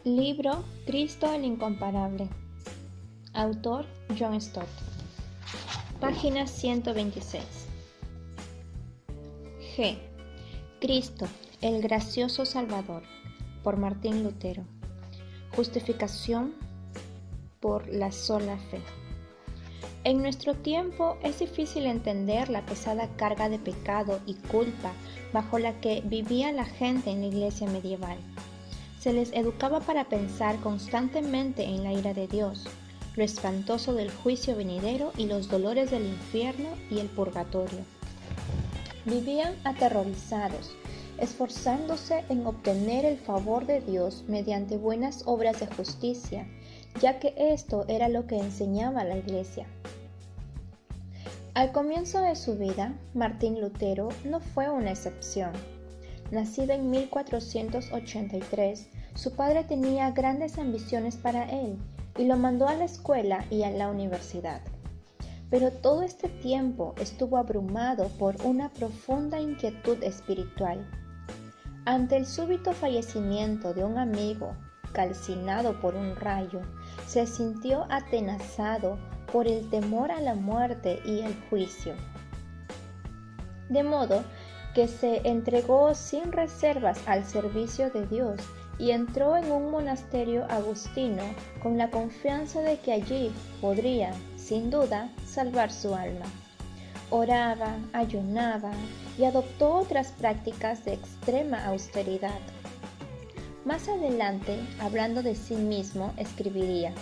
Libro Cristo el Incomparable. Autor John Stott. Página 126. G. Cristo, el gracioso Salvador, por Martín Lutero. Justificación por la sola fe. En nuestro tiempo es difícil entender la pesada carga de pecado y culpa bajo la que vivía la gente en la iglesia medieval. Se les educaba para pensar constantemente en la ira de Dios, lo espantoso del juicio venidero y los dolores del infierno y el purgatorio. Vivían aterrorizados, esforzándose en obtener el favor de Dios mediante buenas obras de justicia, ya que esto era lo que enseñaba la Iglesia. Al comienzo de su vida, Martín Lutero no fue una excepción. Nacido en 1483, su padre tenía grandes ambiciones para él y lo mandó a la escuela y a la universidad. Pero todo este tiempo estuvo abrumado por una profunda inquietud espiritual. Ante el súbito fallecimiento de un amigo, calcinado por un rayo, se sintió atenazado por el temor a la muerte y el juicio. De modo que se entregó sin reservas al servicio de Dios y entró en un monasterio agustino con la confianza de que allí podría, sin duda, salvar su alma. Oraba, ayunaba y adoptó otras prácticas de extrema austeridad. Más adelante, hablando de sí mismo, escribiría: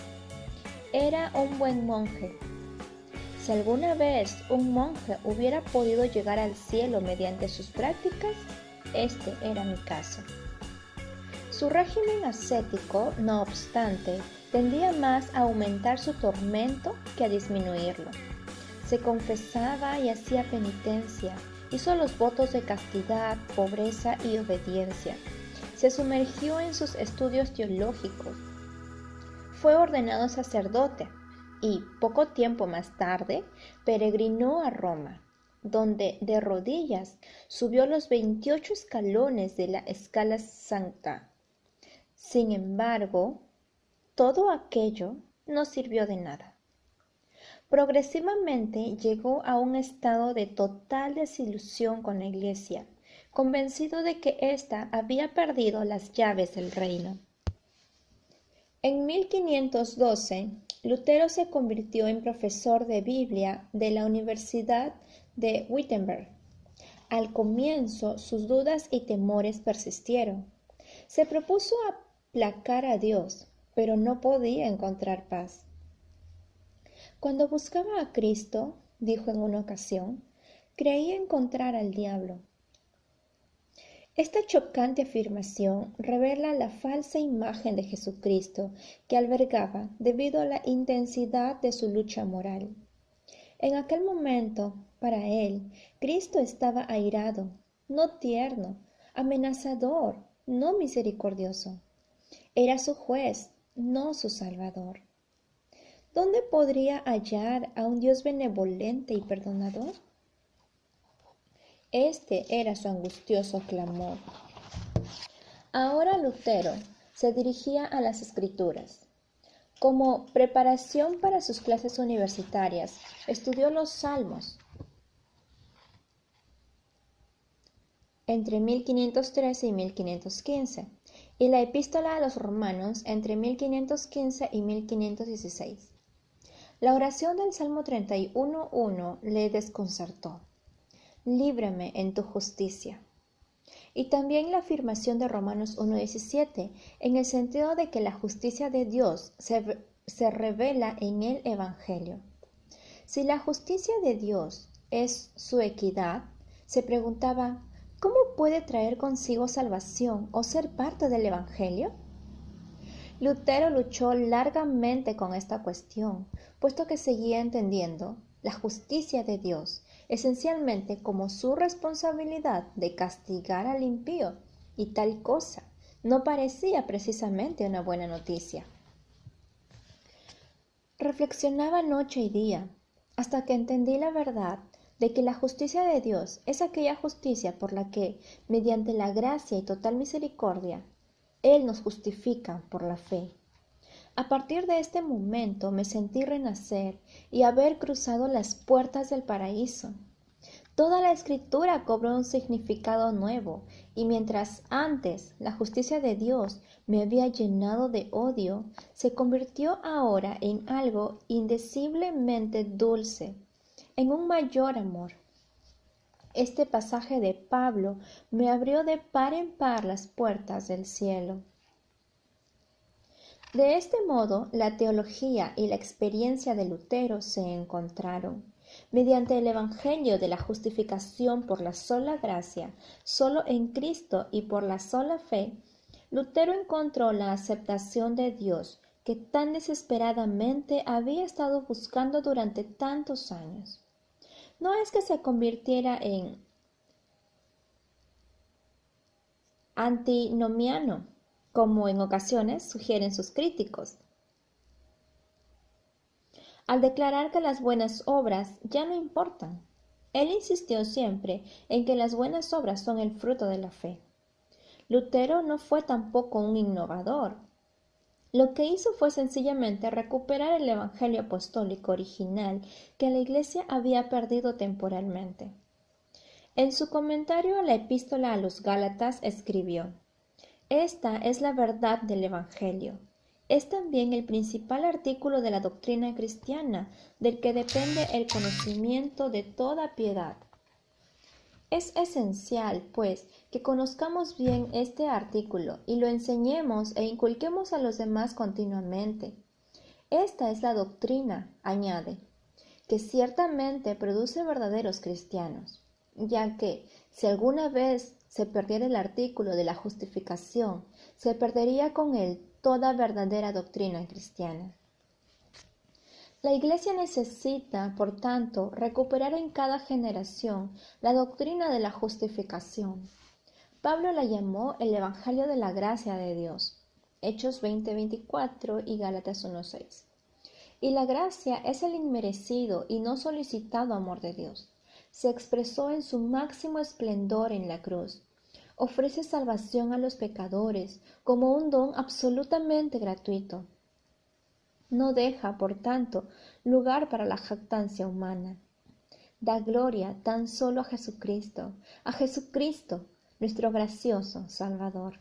«Era un buen monje. Si alguna vez un monje hubiera podido llegar al cielo mediante sus prácticas, este era mi caso». Su régimen ascético, no obstante, tendía más a aumentar su tormento que a disminuirlo. Se confesaba y hacía penitencia, hizo los votos de castidad, pobreza y obediencia. Se sumergió en sus estudios teológicos. Fue ordenado sacerdote y, poco tiempo más tarde, peregrinó a Roma, donde de rodillas subió los 28 escalones de la Scala Sancta. Sin embargo, todo aquello no sirvió de nada. Progresivamente llegó a un estado de total desilusión con la Iglesia, convencido de que ésta había perdido las llaves del reino. En 1512, Lutero se convirtió en profesor de Biblia de la Universidad de Wittenberg. Al comienzo, sus dudas y temores persistieron. Se propuso aplacar a Dios, pero no podía encontrar paz. Cuando buscaba a Cristo, dijo en una ocasión, creía encontrar al diablo. Esta chocante afirmación revela la falsa imagen de Jesucristo que albergaba debido a la intensidad de su lucha moral. En aquel momento, para él, Cristo estaba airado, no tierno, amenazador, no misericordioso. Era su juez, no su salvador. ¿Dónde podría hallar a un Dios benevolente y perdonador? Este era su angustioso clamor. Ahora Lutero se dirigía a las Escrituras. Como preparación para sus clases universitarias, estudió los Salmos entre 1513 y 1515 y la Epístola a los Romanos entre 1515 y 1516. La oración del Salmo 31:1 le desconcertó: «Líbrame en tu justicia». Y también la afirmación de Romanos 1:17, en el sentido de que la justicia de Dios se revela en el Evangelio. Si la justicia de Dios es su equidad, se preguntaba, ¿cómo puede traer consigo salvación o ser parte del Evangelio? Lutero luchó largamente con esta cuestión, puesto que seguía entendiendo la justicia de Dios esencialmente como su responsabilidad de castigar al impío, y tal cosa no parecía precisamente una buena noticia. Reflexionaba noche y día, hasta que entendí la verdad de que la justicia de Dios es aquella justicia por la que, mediante la gracia y total misericordia, Él nos justifica por la fe. A partir de este momento me sentí renacer y haber cruzado las puertas del paraíso. Toda la escritura cobró un significado nuevo, y mientras antes la justicia de Dios me había llenado de odio, se convirtió ahora en algo indeciblemente dulce, en un mayor amor. Este pasaje de Pablo me abrió de par en par las puertas del cielo. De este modo, la teología y la experiencia de Lutero se encontraron. Mediante el Evangelio de la justificación por la sola gracia, solo en Cristo y por la sola fe, Lutero encontró la aceptación de Dios que tan desesperadamente había estado buscando durante tantos años. No es que se convirtiera en antinomiano, como en ocasiones sugieren sus críticos, al declarar que las buenas obras ya no importan. Él insistió siempre en que las buenas obras son el fruto de la fe. Lutero no fue tampoco un innovador. Lo que hizo fue sencillamente recuperar el Evangelio apostólico original que la Iglesia había perdido temporalmente. En su comentario a la epístola a los Gálatas escribió: Esta es la verdad del Evangelio. Es también el principal artículo de la doctrina cristiana, del que depende el conocimiento de toda piedad. Es esencial, pues, que conozcamos bien este artículo y lo enseñemos e inculquemos a los demás continuamente. Esta es la doctrina, añade, que ciertamente produce verdaderos cristianos, ya que, si alguna vez se perdiera el artículo de la justificación, se perdería con él toda verdadera doctrina cristiana. La Iglesia necesita, por tanto, recuperar en cada generación la doctrina de la justificación. Pablo la llamó el Evangelio de la gracia de Dios, Hechos 20:24 y Gálatas 1:6. Y la gracia es el inmerecido y no solicitado amor de Dios. Se expresó en su máximo esplendor en la cruz. Ofrece salvación a los pecadores como un don absolutamente gratuito. No deja, por tanto, lugar para la jactancia humana. Da gloria tan solo a Jesucristo, nuestro gracioso Salvador.